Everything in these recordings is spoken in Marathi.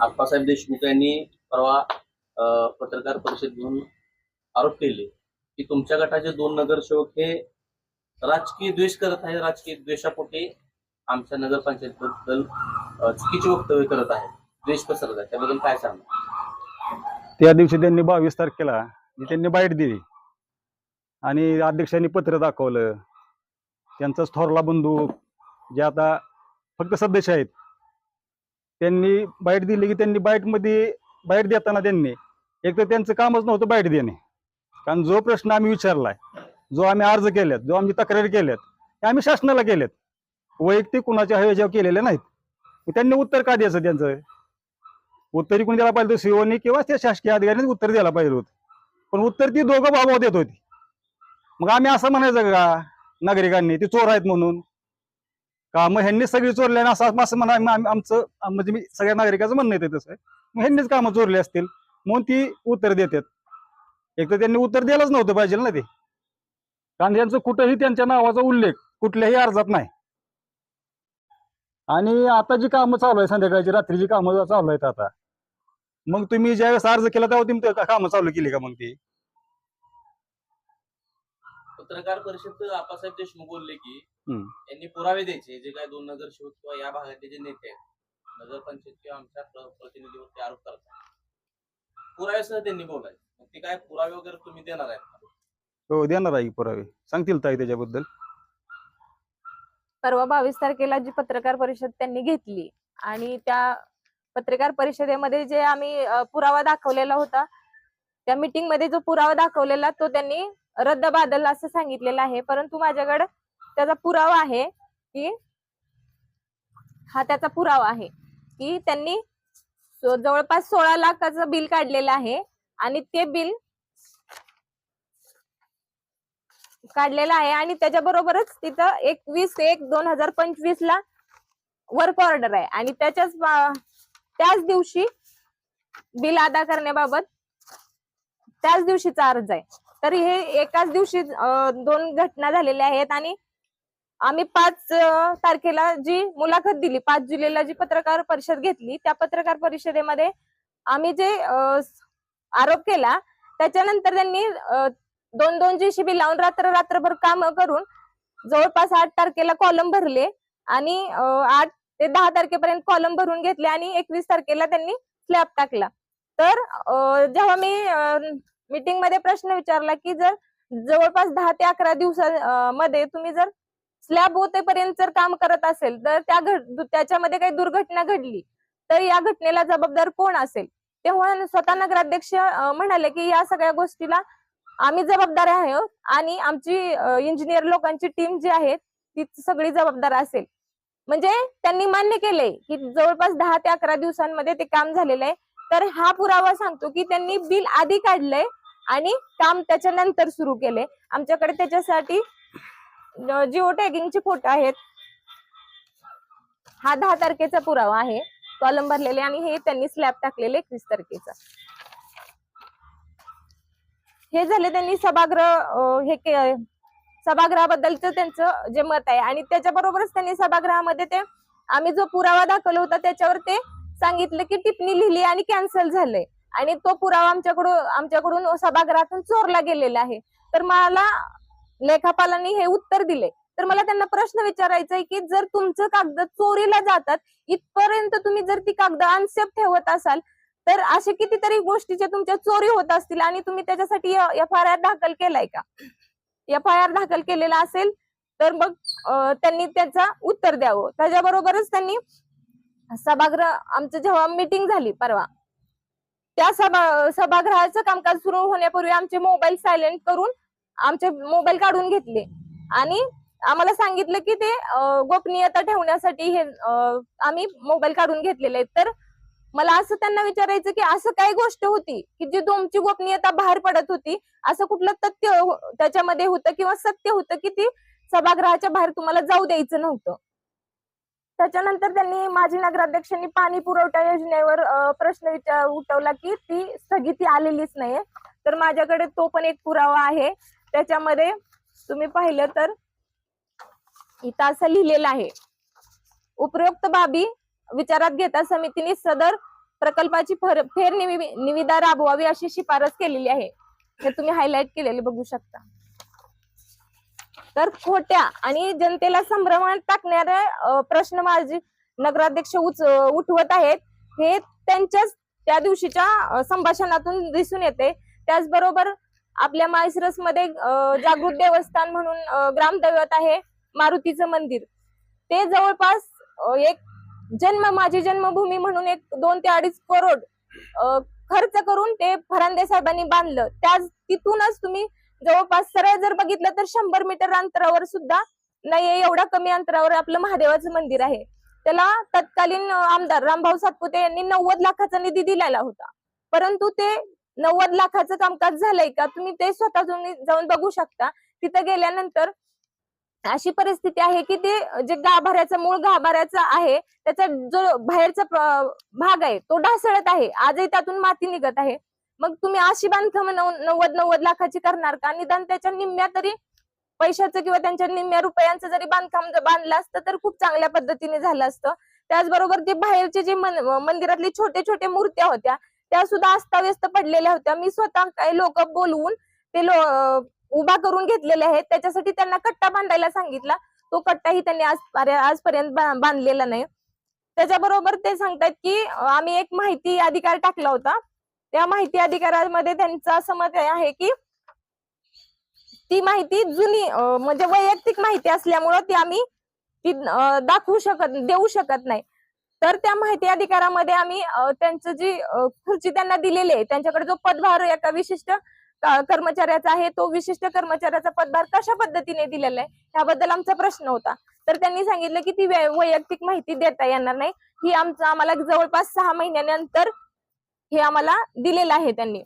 आप्पासाहेब देशमुख यांनी परवा पत्रकार परिषद घेऊन आरोप केले की तुमच्या गटाचे 2 नगरसेवक हे राजकीय द्वेष करत आहेत, राजकीय द्वेषापोटी आमच्या नगरपंचायतीबद्दल चुकीचे वक्तव्य करत आहेत, द्वेष पसरत आहे. त्याबद्दल काय सांगणार? त्या दिवशी त्यांनी 22 तारखेला त्यांनी बाईट दिली आणि अध्यक्षांनी पत्र दाखवलं. त्यांचा थोरला बंधू जे आता फक्त सदस्य आहेत त्यांनी बाईट दिली की त्यांनी बाईट देताना त्यांनी एक तर त्यांचं कामच नव्हतं बाईट देणे. कारण जो प्रश्न आम्ही विचारलाय, जो आम्ही अर्ज केलेत, जो आम्ही तक्रारी केल्यात ते आम्ही शासनाला केलेत, वैयक्तिक कुणाच्या ह्याच्यावर केलेले नाहीत. त्यांनी उत्तर का द्यायचं? त्यांचं उत्तरी कोणी द्यायला पाहिजे? सीओनी किंवा त्या शासकीय अधिकाऱ्यांनी उत्तर द्यायला पाहिजे होतं. पण उत्तर ती दोघं बाबा देत होती. मग आम्ही असं म्हणायचं का नागरिकांनी ती चोर आहेत म्हणून? का मग ह्यांनी सगळी चोरले असं म्हणा आमचं म्हणजे मी सगळ्या नागरिकाचं म्हणणं येते तसं. मग ह्यांनीच कामं चोरले असतील म्हणून ती उत्तर देतात. एक तर त्यांनी उत्तर द्यायलाच नव्हतं पाहिजे ना ते, कारण त्यांचं कुठंही त्यांच्या नावाचा उल्लेख कुठल्याही अर्जात नाही. आणि आता जी कामं चालू आहे, संध्याकाळची रात्रीची कामं चालू आहेत आता, मग तुम्ही ज्यावेळेस अर्ज केला तेव्हा तुम्ही कामं चालू केली का? मग ती पत्रकार परिषद आप्पासाहेब देशमुख बोलले की यांनी पुरावे द्यायचे, जे काय 2 नगरसेवक किंवा या भागातले जे नेते आहेत नगरपंचायत किंवा आमच्या प्रतिनिधीवरती आरोप करतात, पुराव्यासह त्यांनी बोलायचं. ते काय पुरावे वगैरे तुम्ही देणार आहेत? हो, देणार आहे पुरावे. सांगतील ताई त्याच्याबद्दल. परवा 22 तारखेला जी पत्रकार परिषद त्यांनी घेतली आणि त्या पत्रकार परिषदेमध्ये जे आम्ही पुरावा दाखवलेला होता, त्या मीटिंग मध्ये जो पुरावा दाखवलेला तो त्यांनी रद्दबादल असं सांगितलेलं आहे. परंतु माझ्याकडे त्याचा पुरावा आहे की त्याचा पुरावा आहे की त्यांनी जवळपास 16 लाखाचं बिल काढलेलं आहे आणि ते बिल काढलेलं आहे आणि त्याच्याबरोबरच तिथं 21/1/2025 ला वर्क ऑर्डर आहे आणि त्याच दिवशी बिल अदा करण्याबाबत त्याच दिवशीचा अर्ज आहे. तर हे एकाच दिवशी 2 घटना झालेल्या आहेत. आणि आम्ही 5 तारखेला जी मुलाखत दिली, 5 जुलैला जी पत्रकार परिषद घेतली, त्या पत्रकार परिषदेमध्ये आम्ही जे आरोप केला त्याच्यानंतर त्यांनी 2 JCB लावून रात्रभर काम करून जवळपास 8 तारखेला कॉलम भरले आणि 8 ते 10 तारखेपर्यंत कॉलम भरून घेतले आणि 21 तारखेला त्यांनी स्लॅब टाकला. तर जेव्हा मी मीटिंग मध्ये प्रश्न विचारला की जर जवळपास 10 ते 11 दिवसांमध्ये तुम्ही जर स्लॅब होतेपर्यंत जर काम करत असेल तर त्याच्यामध्ये काही दुर्घटना घडली तर या घटनेला जबाबदार कोण असेल? तेव्हा स्वतः नगराध्यक्ष म्हणाले की या सगळ्या गोष्टीला आम्ही जबाबदार आहोत आणि आमची इंजिनियर लोकांची टीम जी आहे ती सगळी जबाबदार असेल. म्हणजे त्यांनी मान्य केले की जवळपास 10 ते 11 दिवसांमध्ये ते काम झालेलं आहे. तर हा पुरावा सांगतो की त्यांनी बिल आधी काढलंय आणि काम त्याच्यानंतर सुरू केले. आमच्याकडे त्याच्यासाठी जिओ टॅगिंगचे फोटो आहेत. हा 10 तारखेचा पुरावा आहे, कॉलम भरलेले आणि हे त्यांनी स्लॅब टाकलेले 21 तारखेचा. हे झाले त्यांनी सभागृहाबद्दलचं त्यांचं जे मत आहे आणि त्याच्याबरोबरच त्यांनी सभागृहामध्ये ते आम्ही जो पुरावा दाखवला होता त्याच्यावर ते सांगितलं की टिप्पणी लिहिली आणि कॅन्सल झालंय आणि तो पुरावा आमच्याकडून सभागृहातून चोरला गेलेला आहे. तर मला लेखापालांनी हे उत्तर दिले. तर मला त्यांना प्रश्न विचारायचा आहे की जर तुमचं कागद चोरीला जातात इथपर्यंत तुम्ही जर ती कागद अनसेफ ठेवत असाल तर असे कितीतरी गोष्टीच्या तुमच्या चोरी होत असतील आणि तुम्ही त्याच्यासाठी FIR दाखल केलाय का? FIR दाखल केलेला असेल तर मग त्यांनी त्याचा उत्तर द्यावं. त्याच्याबरोबरच त्यांनी सभागृह आमचं जेव्हा मीटिंग झाली परवा त्या सभागृहाचं कामकाज सुरू होण्यापूर्वी आमचे मोबाईल सायलेंट करून आमचे मोबाईल काढून घेतले आणि आम्हाला सांगितलं की ते गोपनीयता ठेवण्यासाठी हे आम्ही मोबाईल काढून घेतलेले आहेत. तर मला असं त्यांना विचारायचं की असं काय गोष्ट होती की जी तुमची गोपनीयता बाहेर पडत होती? असं कुठलं तथ्य त्याच्यामध्ये होतं किंवा सत्य होतं की ती सभागृहाच्या बाहेर तुम्हाला जाऊ द्यायचं नव्हतं? त्याच्यानंतर त्यांनी माजी नगराध्यक्षांनी पाणी पुरवठा योजनेवर प्रश्न उठवला की ती स्थगिती आलेलीच नाहीये. तर माझ्याकडे तो पण एक पुरावा आहे. त्याच्यामध्ये तुम्ही पाहिलं तर इथं असं लिहिलेलं आहे, उपरोक्त बाबी विचारात घेता समितीने सदर प्रकल्पाची निविदा राबवावी अशी शिफारस केलेली आहे. हे तुम्ही हायलाइट केलेले बघू शकता. तर खोट्या आणि जनतेला संभ्रमात टाकणारे प्रश्न माजी नगराध्यक्ष उठवत आहेत, हे त्यांच्याच त्या दिवशीच्या संभाषणातून दिसून येते. त्याचबरोबर आपल्या माळशिरस मध्ये जागृत देवस्थान म्हणून ग्रामदैवत आहे मारुतीचं मंदिर. ते जवळपास माझी जन्मभूमी म्हणून 2 ते 2.5 करोड खर्च करून ते फरांदे साहेबांनी बांधलं. तिथूनच तुम्ही जवळपास सरळ जर बघितलं तर 100 मीटर अंतरावर सुद्धा नाहीये, एवढ्या कमी अंतरावर आपलं महादेवाचं मंदिर आहे. त्याला तत्कालीन आमदार रामभाऊ सातपुते यांनी 90 लाखाचा निधी दिलेला होता. परंतु ते 90 लाखाचं कामकाज झालंय का तुम्ही ते स्वतः जाऊन बघू शकता. तिथं गेल्यानंतर अशी परिस्थिती आहे की ते जे गाभाऱ्याचा मूळ गाभाऱ्याचा आहे त्याचा जो बाहेरचा भाग आहे तो ढासळत आहे. आजही त्यातून माती निघत आहे. मग तुम्ही अशी बांधकाम 90 लाखाची करणार का? निदान त्याच्या निम्म्या तरी पैशाचं किंवा त्यांच्या निम्म्या रुपयांचं जरी बांधकाम बांधलं असतं तर खूप चांगल्या पद्धतीने झालं असतं. त्याचबरोबर ते बाहेरचे जे मंदिरातली छोटे छोटे मूर्त्या होत्या त्या सुद्धा अस्ताव्यस्त पडलेल्या होत्या. मी स्वतः काही लोक बोलवून ते उभा करून घेतलेले आहेत. त्याच्यासाठी त्यांना कट्टा बांधायला सांगितला. तो कट्टाही त्यांनी आजपर्यंत बांधलेला नाही. त्याच्याबरोबर ते सांगतात की आम्ही एक माहिती अधिकार टाकला होता. त्या माहिती अधिकारामध्ये त्यांचं असं मत आहे की ती माहिती जुनी म्हणजे वैयक्तिक माहिती असल्यामुळं ती आम्ही देऊ शकत नाही. तर त्या माहिती अधिकारामध्ये आम्ही त्यांचं जी खुर्ची त्यांना दिलेली आहे त्यांच्याकडे जो पदभार एका विशिष्ट कर्मचाऱ्याचा आहे तो विशिष्ट कर्मचाऱ्याचा पदभार कशा पद्धतीने दिलेला आहे याबद्दल आमचा प्रश्न होता. तर त्यांनी सांगितलं की ती वैयक्तिक माहिती देता येणार नाही. ही आम्हाला जवळपास 6 महिन्यानंतर हे आम्हाला दिलेलं आहे त्यांनी.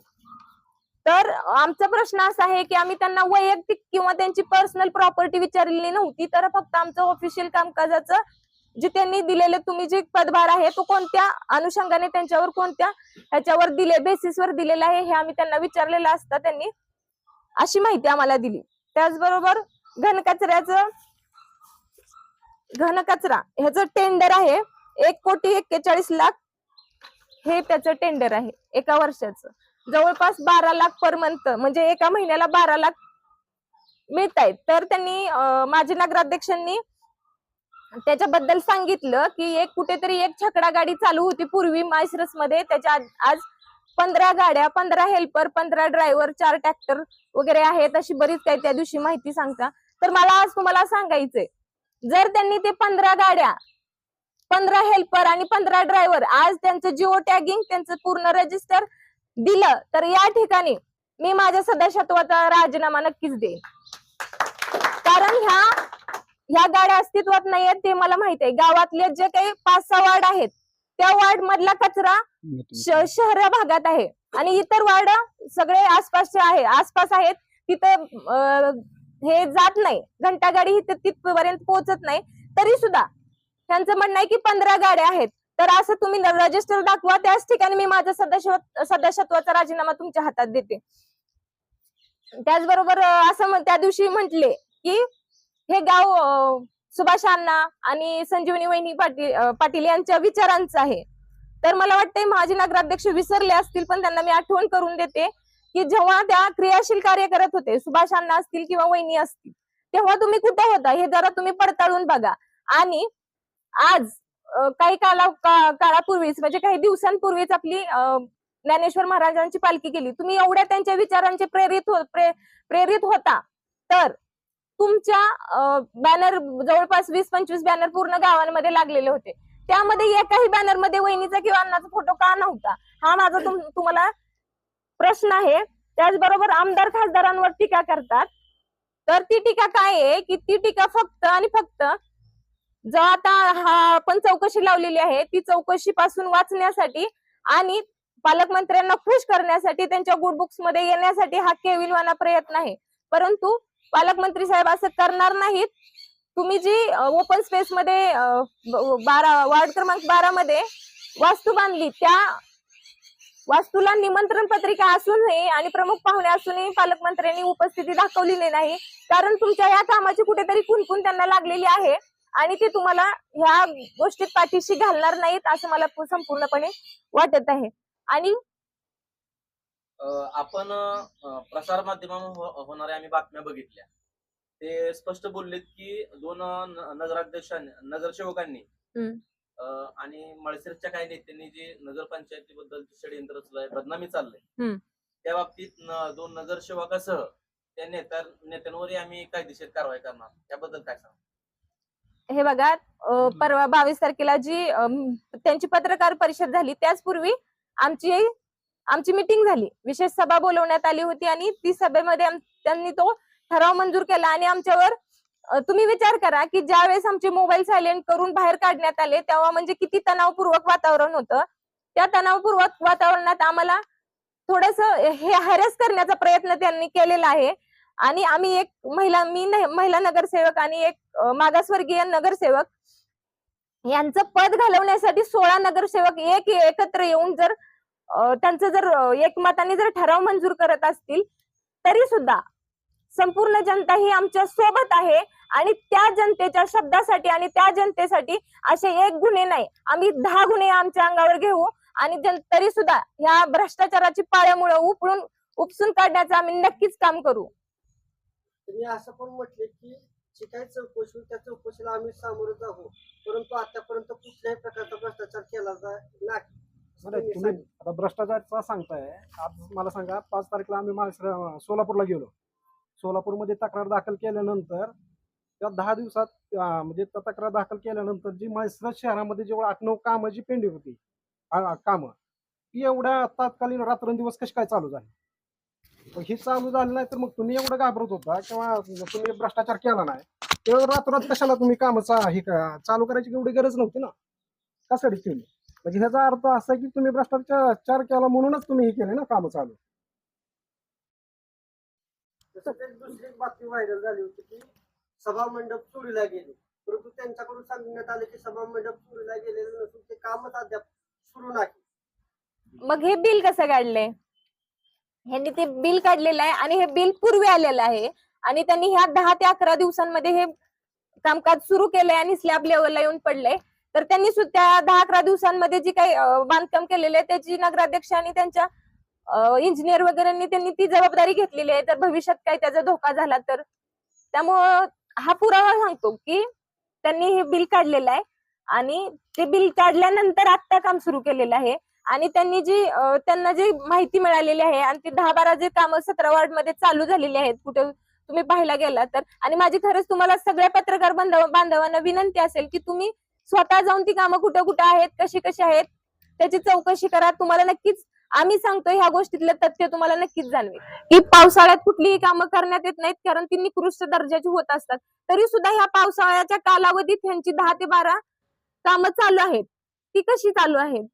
तर आमचा प्रश्न असा आहे की आम्ही त्यांना वैयक्तिक किंवा त्यांची पर्सनल प्रॉपर्टी विचारलेली नव्हती, तर फक्त आमचं ऑफिशियल कामकाजाचं जे त्यांनी दिलेले तुम्ही जे पदभार आहे तो कोणत्या अनुषंगाने त्यांच्यावर कोणत्या ह्याच्यावर बेसिसवर दिलेला आहे हे आम्ही त्यांना विचारलेलं असता त्यांनी अशी माहिती आम्हाला दिली. त्याचबरोबर घनकचरा ह्याचं टेंडर आहे 1,41,00,000 हे त्याचं टेंडर आहे एका वर्षाचं. जवळपास 12 लाख पर मंथ म्हणजे एका महिन्याला 12 लाख मिळत आहेत. तर त्यांनी माजी नगराध्यक्षांनी त्याच्याबद्दल सांगितलं की कुठेतरी एक छकडा गाडी चालू होती पूर्वी माळशिरस मध्ये. त्याच्या आज 15 गाड्या, 15 हेल्पर, 15 ड्रायव्हर, 4 ट्रॅक्टर वगैरे आहेत अशी बरीच काही त्या दिवशी माहिती सांगता. तर मला आज तुम्हाला सांगायचंय जर त्यांनी ते 15 गाड्या, 15 हेल्पर आणि 15 ड्रायव्हर आज त्यांचं जिओ टॅगिंग त्यांचं पूर्ण रजिस्टर दिलं तर या ठिकाणी मी माझ्या सदस्यत्वाचा राजीनामा नक्कीच देईन. कारण ह्या गाड्या अस्तित्वात नाहीयेत ते मला माहित आहे. गावातले जे काही 5-6 वार्ड आहेत त्या वार्ड मधला कचरा शहर भागात आहे आणि इतर वार्ड सगळे आसपास आहेत तिथं हे जात नाही, घंटागाडी ही तिथपर्यंत पोहोचत नाही. तरी सुद्धा त्यांचं म्हणणं आहे की 15 गाड्या आहेत. तर असं तुम्ही रजिस्टर दाखवा, त्याच ठिकाणी मी माझ्या सदस्यत्वाचा राजीनामा तुमच्या हातात देते. त्याचबरोबर असं त्या दिवशी म्हटले की हे गाव सुभाष अण्णा आणि संजीवनी वहिनी पाटील यांच्या विचारांचं आहे. तर मला वाटतंय माजी नगराध्यक्ष विसरले असतील पण त्यांना मी आठवण करून देते की जेव्हा त्या क्रियाशील कार्य करत होते सुभाष अण्णा असतील किंवा वहिनी असतील तेव्हा तुम्ही कुठे होता हे जरा तुम्ही पडताळून बघा. आणि आज काही काळापूर्वीच म्हणजे काही दिवसांपूर्वीच आपली ज्ञानेश्वर महाराजांची पालखी गेली. तुम्ही एवढ्या त्यांच्या विचारांचे प्रेरित होता तर तुमच्या बॅनर जवळपास 20-25 बॅनर पूर्ण गावांमध्ये लागलेले होते. त्यामध्ये एकाही बॅनर मध्ये वहिनीचा किंवा अण्णाचा फोटो का नव्हता हा माझा तुम्हाला प्रश्न आहे. त्याचबरोबर आमदार खासदारांवर टीका करतात. तर ती टीका काय आहे की ती टीका फक्त आणि फक्त जो आता आपण चौकशी लावलेली आहे ती चौकशी पासून वाचण्यासाठी आणि पालकमंत्र्यांना खुश करण्यासाठी त्यांच्या गुड बुक्स मध्ये येण्यासाठी हा केविलवाना प्रयत्न आहे. परंतु पालकमंत्री साहेब असं करणार नाहीत. तुम्ही जी ओपन स्पेस मध्ये 12 वार्ड क्रमांक 12 मध्ये वास्तू बांधली त्या वास्तूला निमंत्रण पत्रिका असूनही आणि प्रमुख पाहुणे असूनही पालकमंत्र्यांनी उपस्थिती दाखवलेली नाही. कारण तुमच्या या कामाची कुठेतरी खुणखुण त्यांना लागलेली आहे आणि ते तुम्हाला ह्या गोष्टीत पाठीशी घालणार नाहीत असं मला संपूर्णपणे वाटत आहे. आणि आपण प्रसार माध्यमांवर होणाऱ्या आम्ही बातम्या बघितल्या. ते स्पष्ट बोललेत की दोन नगराध्यक्षांनी नगरसेवकांनी हम्म. आणि माळशिरसच्या काही नेत्यांनी जे नगरपंचायतीबद्दल षडयंत्र रचलंय, बदनामी चाललंय, हम्म. त्या बाबतीत दोन नगरसेवकासह त्या नेत्यांवरही आम्ही कायदेशीर कारवाई करणार. त्याबद्दल काय सांगा? हे बघा, परवा 22 तारखेला जी त्यांची पत्रकार परिषद झाली त्याचपूर्वी आमची मीटिंग झाली, विशेष सभा बोलवण्यात आली होती आणि ती सभेमध्ये त्यांनी तो ठराव मंजूर केला. आणि आमच्यावर तुम्ही विचार करा की ज्यावेळेस आमचे मोबाईल सायलेंट करून बाहेर काढण्यात आले तेव्हा म्हणजे किती तणावपूर्वक वातावरण होतं. त्या तणावपूर्वक वातावरणात आम्हाला थोडस हे हॅरेस करण्याचा प्रयत्न त्यांनी केलेला आहे. आणि आम्ही एक महिला नगरसेवक आणि एक मागासवर्गीय नगरसेवक यांचं पद घालवण्यासाठी 16 नगरसेवक एकत्र येऊन जर त्यांचं जर एकमताने जर ठराव मंजूर करत असतील तरी सुद्धा संपूर्ण जनता ही आमच्या सोबत आहे. आणि त्या जनतेच्या शब्दासाठी आणि त्या जनतेसाठी असे एक गुन्हे नाही, आम्ही 10 गुन्हे आमच्या अंगावर घेऊ आणि तरी सुद्धा ह्या भ्रष्टाचाराची पाळ्यामुळे उपसून काढण्याचं आम्ही नक्कीच काम करू. तुम्ही असं पण म्हटले की जी काही चौकशी त्या चौकशीला आम्ही सामोरं जाऊ, परंतु आतापर्यंत कुठल्याही प्रकारचा भ्रष्टाचार केला नाही. तुम्ही आता भ्रष्टाचारचा सांगताय. आज मला सांगा, 5 तारखेला आम्ही सोलापूरला गेलो. सोलापूरमध्ये तक्रार दाखल केल्यानंतर त्या 10 दिवसात म्हणजे त्या तक्रार दाखल केल्यानंतर जी माळशिरस शहरामध्ये जेवढ 8-9 कामं जी पेंडिंग होती कामं, ती एवढ्या तात्कालीन रात्रंदिवस कशी काय चालू झाली? ही चालू झाली नाही तर मग तुम्ही एवढं घाबरत होता किंवा तुम्ही भ्रष्टाचार केला नाही तेव्हा रातोरात कशाला तुम्ही कामाचा हे चालू करायची एवढी गरज नव्हती ना? कशासाठी केली? म्हणजे ह्याचा अर्थ असा की तुम्ही भ्रष्टाचार केला म्हणूनच तुम्ही हे केले ना कामं चालू. तसंच एक दुसरी बातमी व्हायरल झाली होती की सभा मंडप चोरीला गेले, परंतु त्यांच्याकडून सांगण्यात आले की सभा मंडप चोरीला गेलेलं नसून ते कामच अद्याप सुरू नाही. मग हे बिल कसं काढलंय? ह्यांनी ते बिल काढलेलं आहे आणि हे बिल पूर्वी आलेलं आहे आणि त्यांनी ह्या 10 ते 11 दिवसांमध्ये हे कामकाज सुरू केलंय आणि स्लॅब लेवलला येऊन पडलंय. तर त्यांनी त्या 10-11 दिवसांमध्ये जी काही बांधकाम केलेलं आहे त्याची नगराध्यक्ष आणि त्यांच्या इंजिनियर वगैरेंनी त्यांनी ती जबाबदारी घेतलेली आहे. तर भविष्यात काही त्याचा धोका झाला तर त्यामुळं हा पुरावा सांगतो की त्यांनी हे बिल काढलेलं आहे आणि ते बिल काढल्यानंतर आता काम सुरू केलेलं आहे. आणि त्यांना जी माहिती मिळालेली आहे आणि ते 10-12 जे कामं 17 वॉर्ड मध्ये चालू झालेली आहेत कुठे तुम्ही पाहायला गेला तर. आणि माझी खरंच तुम्हाला सगळ्या पत्रकार बांधवांना विनंती असेल की तुम्ही स्वतः जाऊन ती कामं कुठं कुठं आहेत, कशी आहेत त्याची चौकशी करा. तुम्हाला नक्कीच आम्ही सांगतो ह्या गोष्टीतलं तथ्य तुम्हाला नक्कीच जाणवेल की पावसाळ्यात कुठलीही कामं करण्यात येत नाहीत कारण ती निकृष्ट दर्जाची होत असतात. तरी सुद्धा ह्या पावसाळ्याच्या कालावधीत ह्यांची 10 ते 12 कामं चालू आहेत. ती कशी चालू आहेत?